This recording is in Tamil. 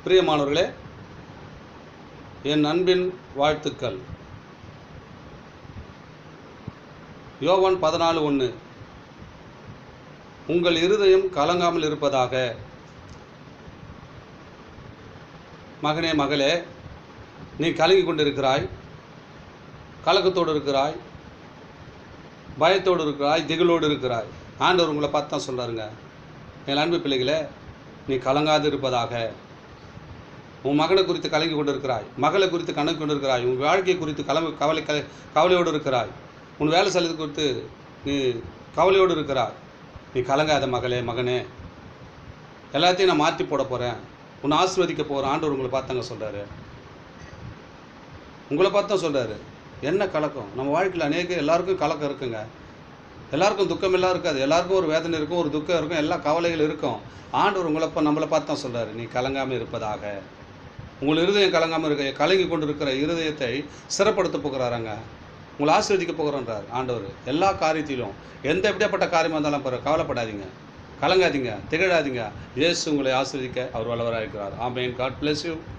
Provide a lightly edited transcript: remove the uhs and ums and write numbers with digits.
பிரியமானவர்களே, என் அன்பின் வாழ்த்துக்கள். யோவான் 14:1 உங்கள் இருதயம் கலங்காமல் இருப்பதாக. மகனே, மகளே, நீ கலங்கி கொண்டிருக்கிறாய், கலக்கத்தோடு இருக்கிறாய், பயத்தோடு இருக்கிறாய், திகிலோடு இருக்கிறாய். ஆண்டவர் உங்களை பார்த்து தான் சொல்கிறாருங்க, என் அன்பு பிள்ளைகளே, நீ கலங்காது இருப்பதாக. உன் மகனை குறித்து கலங்கி கொண்டு இருக்கிறாய், மகளை குறித்து கணக்கு கொண்டு இருக்கிறாய், உன் வாழ்க்கை குறித்து கவலையோடு இருக்கிறாய், உன் வேலை செலவு குறித்து நீ கவலையோடு இருக்கிறாய். நீ கலங்காத மகளே, மகனே, எல்லாத்தையும் நான் மாற்றி போட போகிறேன், உன்னை ஆசீர்வதிக்க போகிறேன். ஆண்டவர் உங்களை பார்த்தாங்க சொல்கிறாரு, உங்களை பார்த்து தான் சொல்கிறாரு. என்ன கலக்கம்? நம்ம வாழ்க்கையில் எல்லாருக்கும் கலக்கம் இருக்குங்க. எல்லாருக்கும் துக்கம் எல்லாம் இருக்காது, எல்லாருக்கும் ஒரு வேதனை இருக்கும், ஒரு துக்கம் இருக்கும், எல்லா கவலைகள் இருக்கும். ஆண்டவர் நம்மளை பார்த்து தான் சொல்கிறாரு, நீ கலங்காமல் இருப்பதாக. உங்கள் இருதயம் கலங்காமல் இருக்க, கலங்கி கொண்டு இருக்கிற இருதயத்தை சிறப்படுத்த போகிறாராங்க, உங்களை ஆசீர்வதிக்க போகிறன்றார் ஆண்டவர். எல்லா காரியத்திலும் எப்படியாப்பட்ட காரியமாக இருந்தாலும் கவலைப்படாதீங்க, கலங்காதீங்க, திகழாதீங்க. இயேசு உங்களை ஆசீர்வதிக்க அவர் வல்லவராக இருக்கிறார். ஆமென். God bless you.